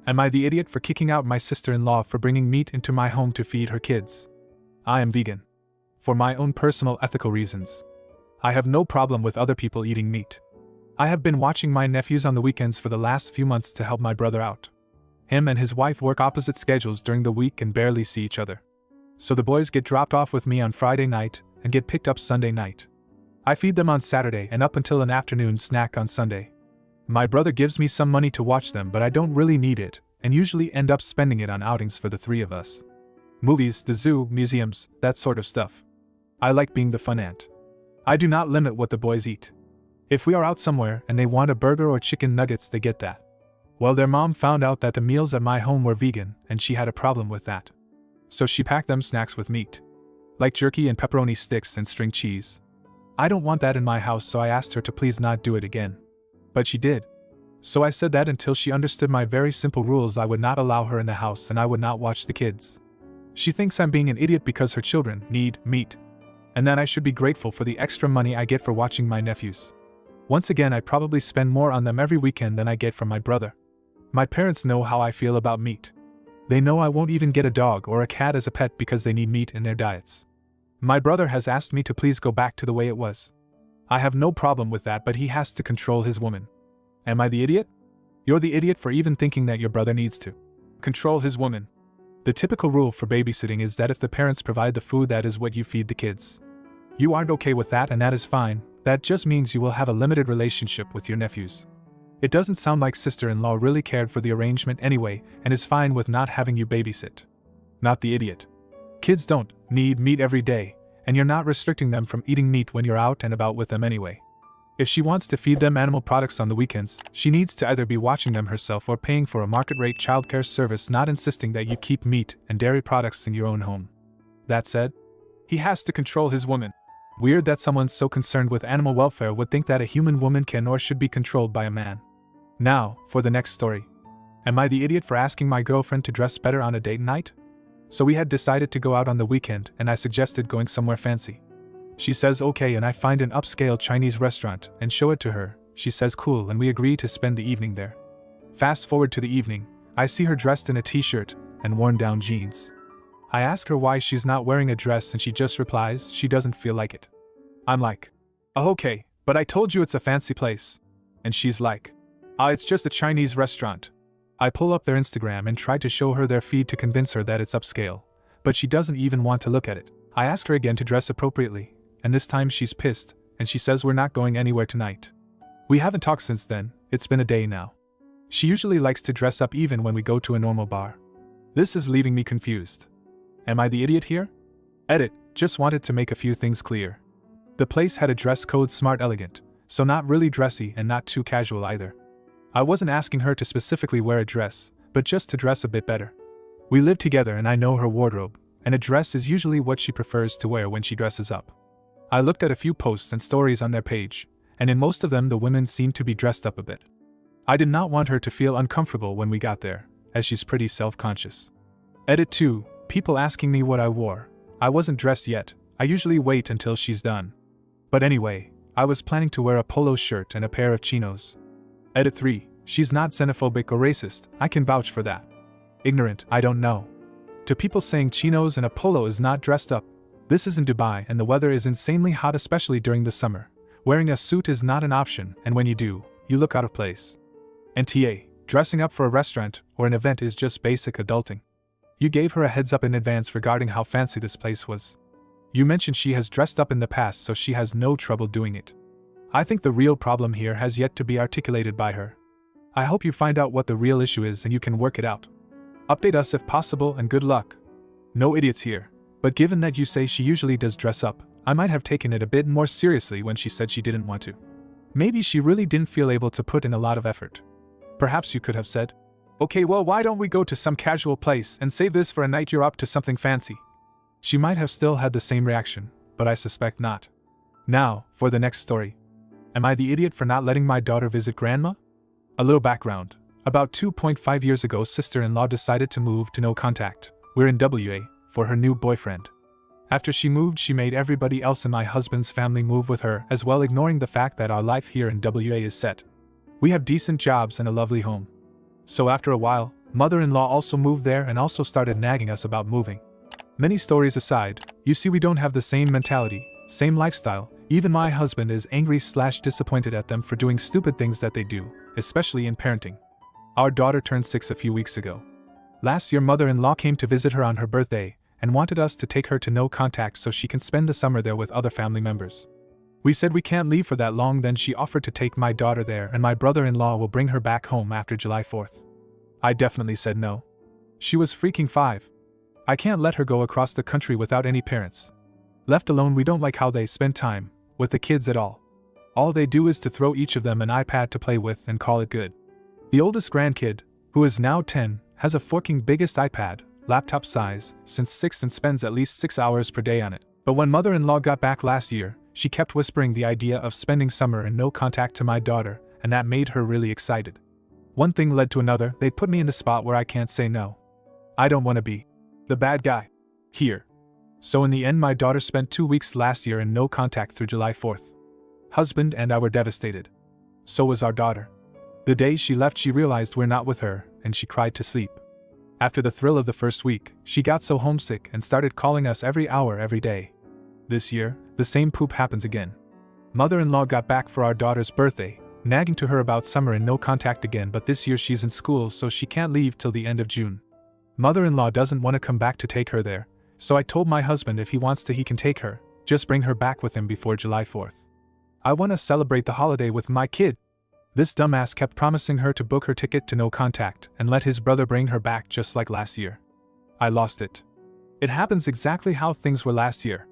Am I the idiot for kicking out my sister-in-law for bringing meat into my home to feed her kids? I am vegan. For my own personal ethical reasons. I have no problem with other people eating meat. I have been watching my nephews on the weekends for the last few months to help my brother out. Him and his wife work opposite schedules during the week and barely see each other. So the boys get dropped off with me on Friday night and get picked up Sunday night. I feed them on Saturday and up until an afternoon snack on Sunday. My brother gives me some money to watch them, but I don't really need it, and usually end up spending it on outings for the three of us. Movies, the zoo, museums, that sort of stuff. I like being the fun aunt. I do not limit what the boys eat. If we are out somewhere and they want a burger or chicken nuggets, they get that. Well, their mom found out that the meals at my home were vegan, and she had a problem with that. So she packed them snacks with meat. Like jerky and pepperoni sticks and string cheese. I don't want that in my house, so I asked her to please not do it again. But she did. So I said that until she understood my very simple rules, I would not allow her in the house and I would not watch the kids. She thinks I'm being an idiot because her children need meat. And that I should be grateful for the extra money I get for watching my nephews. Once again, I probably spend more on them every weekend than I get from my brother. My parents know how I feel about meat. They know I won't even get a dog or a cat as a pet because they need meat in their diets. My brother has asked me to please go back to the way it was. I have no problem with that, but he has to control his woman. Am I the idiot? You're the idiot for even thinking that your brother needs to control his woman. The typical rule for babysitting is that if the parents provide the food, that is what you feed the kids. You aren't okay with that, and that is fine. That just means you will have a limited relationship with your nephews. It doesn't sound like sister-in-law really cared for the arrangement anyway and is fine with not having you babysit. Not the idiot. Kids don't need meat every day, and you're not restricting them from eating meat when you're out and about with them anyway. If she wants to feed them animal products on the weekends, she needs to either be watching them herself or paying for a market-rate childcare service, not insisting that you keep meat and dairy products in your own home. That said, he has to control his woman. Weird that someone so concerned with animal welfare would think that a human woman can or should be controlled by a man. Now, for the next story. Am I the idiot for asking my girlfriend to dress better on a date night? So we had decided to go out on the weekend, and I suggested going somewhere fancy. She says okay, and I find an upscale Chinese restaurant and show it to her. She says cool, and we agree to spend the evening there. Fast forward to the evening, I see her dressed in a t-shirt and worn down jeans. I ask her why she's not wearing a dress, and she just replies she doesn't feel like it. I'm like, oh, okay, but I told you it's a fancy place. And she's like, it's just a Chinese restaurant. I pull up their Instagram and try to show her their feed to convince her that it's upscale, but she doesn't even want to look at it. I ask her again to dress appropriately, and this time she's pissed, and she says we're not going anywhere tonight. We haven't talked since then, it's been a day now. She usually likes to dress up even when we go to a normal bar. This is leaving me confused. Am I the idiot here? Edit, just wanted to make a few things clear. The place had a dress code smart elegant, so not really dressy and not too casual either. I wasn't asking her to specifically wear a dress, but just to dress a bit better. We live together and I know her wardrobe, and a dress is usually what she prefers to wear when she dresses up. I looked at a few posts and stories on their page, and in most of them the women seemed to be dressed up a bit. I did not want her to feel uncomfortable when we got there, as she's pretty self-conscious. Edit 2, people asking me what I wore. I wasn't dressed yet, I usually wait until she's done. But anyway, I was planning to wear a polo shirt and a pair of chinos. Edit 3, she's not xenophobic or racist, I can vouch for that. Ignorant, I don't know. To people saying chinos and a polo is not dressed up, this is in Dubai and the weather is insanely hot, especially during the summer. Wearing a suit is not an option, and when you do, you look out of place. NTA, dressing up for a restaurant or an event is just basic adulting. You gave her a heads up in advance regarding how fancy this place was. You mentioned she has dressed up in the past, so she has no trouble doing it. I think the real problem here has yet to be articulated by her. I hope you find out what the real issue is and you can work it out. Update us if possible, and good luck. No idiots here, but given that you say she usually does dress up, I might have taken it a bit more seriously when she said she didn't want to. Maybe she really didn't feel able to put in a lot of effort. Perhaps you could have said, okay, well, why don't we go to some casual place and save this for a night you're up to something fancy? She might have still had the same reaction, but I suspect not. Now, for the next story. Am I the idiot for not letting my daughter visit grandma? A little background. About 2.5 years ago, sister-in-law decided to move to no contact. We're in WA, for her new boyfriend. After she moved, she made everybody else in my husband's family move with her as well, ignoring the fact that our life here in WA is set. We have decent jobs and a lovely home. So after a while, Mother-in-law also moved there and also started nagging us about moving. Many stories aside, you see we don't have the same mentality, same lifestyle. Even my husband is angry/disappointed at them for doing stupid things that they do, especially in parenting. Our daughter turned 6 a few weeks ago. Last year mother-in-law came to visit her on her birthday and wanted us to take her to no contact so she can spend the summer there with other family members. We said we can't leave for that long, then she offered to take my daughter there and my brother-in-law will bring her back home after July 4th. I definitely said no. She was freaking 5. I can't let her go across the country without any parents. Left alone, we don't like how they spend time with the kids at all. All they do is to throw each of them an iPad to play with and call it good. The oldest grandkid, who is now 10, has a forking biggest iPad, laptop size, since 6 and spends at least 6 hours per day on it. But when mother-in-law got back last year, she kept whispering the idea of spending summer in no contact to my daughter, and that made her really excited. One thing led to another. They put me in the spot where I can't say no. I don't want to be the bad guy here. So in the end my daughter spent 2 weeks last year in no contact through July 4th. Husband and I were devastated. So was our daughter. The day she left she realized we're not with her, and she cried to sleep. After the thrill of the first week, she got so homesick and started calling us every hour every day. This year, the same poop happens again. Mother-in-law got back for our daughter's birthday, nagging to her about summer and no contact again, but this year she's in school so she can't leave till the end of June. Mother-in-law doesn't want to come back to take her there, so I told my husband if he wants to he can take her, just bring her back with him before July 4th. I want to celebrate the holiday with my kid. This dumbass kept promising her to book her ticket to no contact and let his brother bring her back just like last year. I lost it. It happens exactly how things were last year.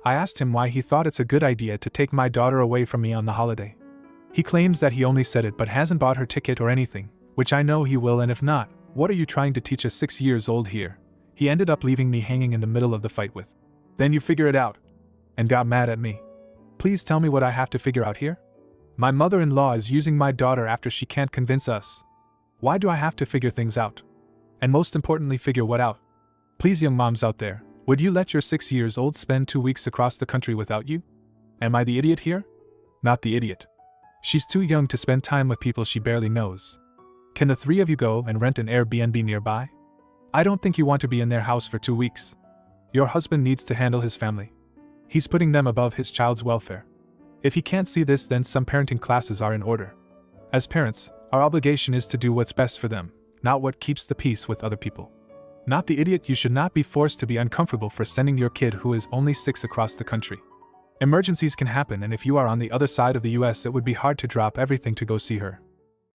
I asked him why he thought it's a good idea to take my daughter away from me on the holiday. He claims that he only said it but hasn't bought her ticket or anything, which I know he will, and if not, what are you trying to teach a 6-year-old here? He ended up leaving me hanging in the middle of the fight with. Then you figure it out. And got mad at me. Please tell me what I have to figure out here? My mother-in-law is using my daughter after she can't convince us. Why do I have to figure things out? And most importantly, figure what out? Please, young moms out there, would you let your 6-year-old spend 2 weeks across the country without you? Am I the idiot here? Not the idiot. She's too young to spend time with people she barely knows. Can the 3 of you go and rent an Airbnb nearby? I don't think you want to be in their house for 2 weeks. Your husband needs to handle his family. He's putting them above his child's welfare. If he can't see this, then some parenting classes are in order. As parents, our obligation is to do what's best for them, not what keeps the peace with other people. Not the idiot. You should not be forced to be uncomfortable for sending your kid who is only 6 across the country. Emergencies can happen, and if you are on the other side of the US, it would be hard to drop everything to go see her.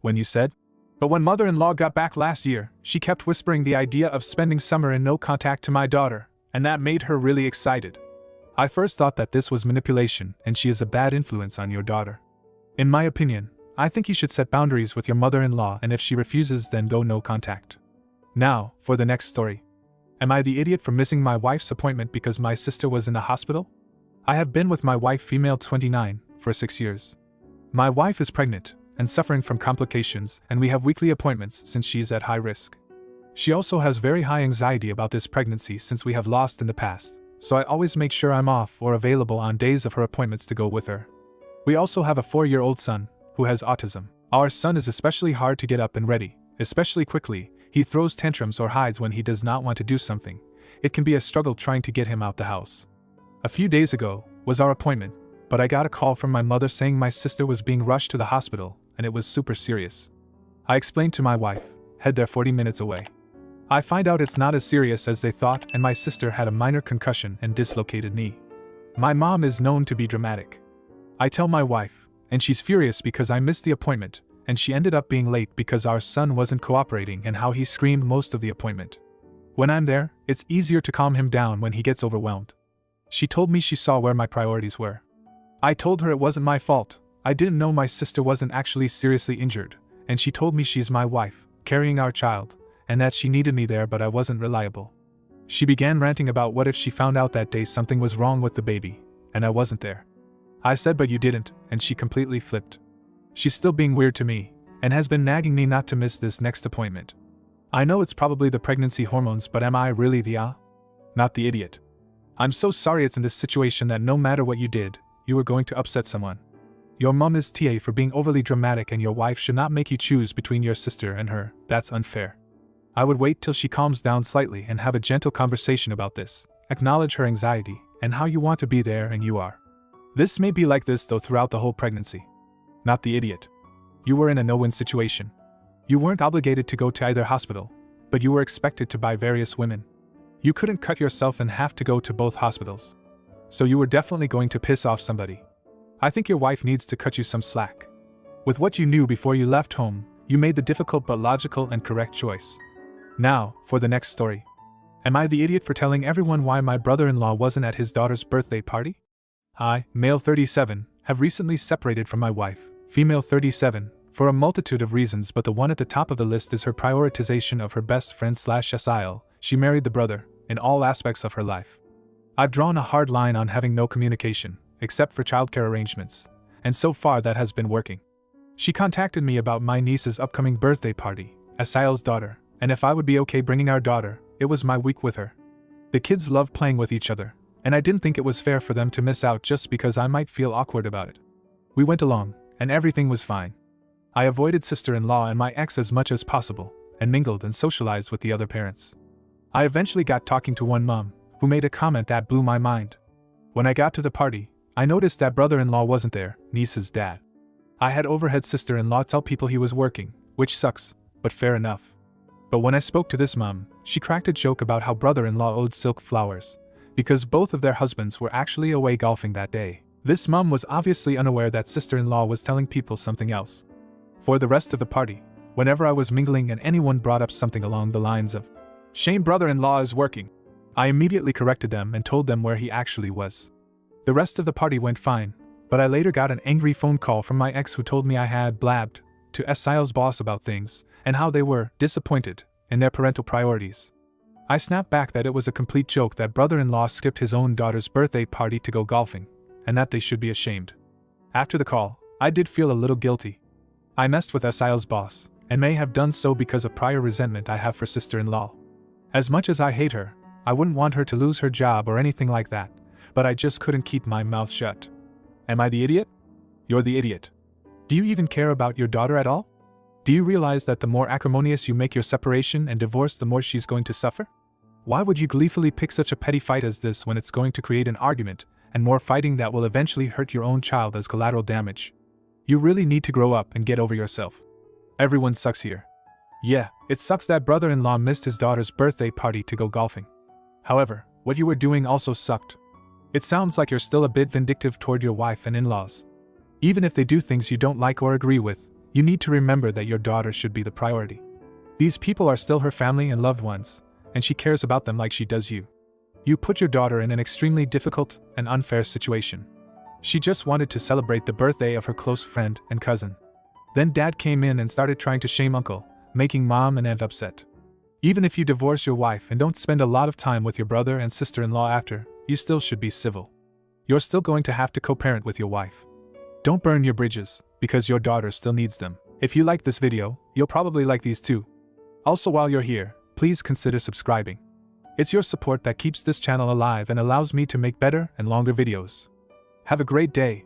When you said, but when mother-in-law got back last year, she kept whispering the idea of spending summer in no contact to my daughter, and that made her really excited. I first thought that this was manipulation and she is a bad influence on your daughter. In my opinion, I think you should set boundaries with your mother-in-law, and if she refuses, then go no contact. Now, for the next story. Am I the idiot for missing my wife's appointment because my sister was in the hospital? I have been with my wife, female 29, for 6 years. My wife is pregnant and suffering from complications, and we have weekly appointments since she's at high risk. She also has very high anxiety about this pregnancy since we have lost in the past, so I always make sure I'm off or available on days of her appointments to go with her. We also have a 4-year-old son who has autism. Our son is especially hard to get up and ready, especially quickly. He throws tantrums or hides when he does not want to do something. It can be a struggle trying to get him out the house. A few days ago was our appointment, but I got a call from my mother saying my sister was being rushed to the hospital, and it was super serious. I explained to my wife, head there 40 minutes away. I find out it's not as serious as they thought, and my sister had a minor concussion and dislocated knee. My mom is known to be dramatic. I tell my wife, and she's furious because I missed the appointment, and she ended up being late because our son wasn't cooperating and how he screamed most of the appointment. When I'm there, it's easier to calm him down when he gets overwhelmed. She told me she saw where my priorities were. I told her it wasn't my fault. I didn't know my sister wasn't actually seriously injured, and she told me she's my wife, carrying our child, and that she needed me there but I wasn't reliable. She began ranting about what if she found out that day something was wrong with the baby, and I wasn't there. I said but you didn't, and she completely flipped. She's still being weird to me, and has been nagging me not to miss this next appointment. I know it's probably the pregnancy hormones, but am I really the not the idiot? I'm so sorry it's in this situation that no matter what you did, you were going to upset someone. Your mom is TA for being overly dramatic, and your wife should not make you choose between your sister and her. That's unfair. I would wait till she calms down slightly and have a gentle conversation about this, acknowledge her anxiety and how you want to be there and you are. This may be like this though throughout the whole pregnancy. Not the idiot. You were in a no-win situation. You weren't obligated to go to either hospital, but you were expected to buy various women. You couldn't cut yourself and have to go to both hospitals. So you were definitely going to piss off somebody. I think your wife needs to cut you some slack. With what you knew before you left home, you made the difficult but logical and correct choice. Now, for the next story. Am I the idiot for telling everyone why my brother-in-law wasn't at his daughter's birthday party? I, male 37, have recently separated from my wife, female 37, for a multitude of reasons, but the one at the top of the list is her prioritization of her best friend/SIL. She married the brother, in all aspects of her life. I've drawn a hard line on having no communication, except for childcare arrangements, and so far that has been working. She contacted me about my niece's upcoming birthday party, SIL's daughter, and if I would be okay bringing our daughter. It was my week with her. The kids love playing with each other, and I didn't think it was fair for them to miss out just because I might feel awkward about it. We went along, and everything was fine. I avoided sister-in-law and my ex as much as possible, and mingled and socialized with the other parents. I eventually got talking to one mom, who made a comment that blew my mind. When I got to the party, I noticed that brother-in-law wasn't there, niece's dad. I had overheard sister-in-law tell people he was working, which sucks, but fair enough. But when I spoke to this mom, she cracked a joke about how brother-in-law owed silk flowers, because both of their husbands were actually away golfing that day. This mom was obviously unaware that sister-in-law was telling people something else. For the rest of the party, whenever I was mingling and anyone brought up something along the lines of, "Shame brother-in-law is working," I immediately corrected them and told them where he actually was. The rest of the party went fine, but I later got an angry phone call from my ex who told me I had blabbed to SIL's boss about things, and how they were disappointed in their parental priorities. I snapped back that it was a complete joke that brother-in-law skipped his own daughter's birthday party to go golfing, and that they should be ashamed. After the call, I did feel a little guilty. I messed with SIL's boss, and may have done so because of prior resentment I have for sister-in-law. As much as I hate her, I wouldn't want her to lose her job or anything like that, but I just couldn't keep my mouth shut. Am I the idiot? You're the idiot. Do you even care about your daughter at all? Do you realize that the more acrimonious you make your separation and divorce, the more she's going to suffer? Why would you gleefully pick such a petty fight as this when it's going to create an argument, and more fighting that will eventually hurt your own child as collateral damage? You really need to grow up and get over yourself. Everyone sucks here. Yeah, it sucks that brother-in-law missed his daughter's birthday party to go golfing. However, what you were doing also sucked. It sounds like you're still a bit vindictive toward your wife and in-laws. Even if they do things you don't like or agree with, you need to remember that your daughter should be the priority. These people are still her family and loved ones, and she cares about them like she does you. You put your daughter in an extremely difficult and unfair situation. She just wanted to celebrate the birthday of her close friend and cousin. Then dad came in and started trying to shame uncle, making mom and aunt upset. Even if you divorce your wife and don't spend a lot of time with your brother and sister-in-law after, you still should be civil. You're still going to have to co-parent with your wife. Don't burn your bridges, because your daughter still needs them. If you like this video, you'll probably like these too. Also, while you're here, please consider subscribing. It's your support that keeps this channel alive and allows me to make better and longer videos. Have a great day.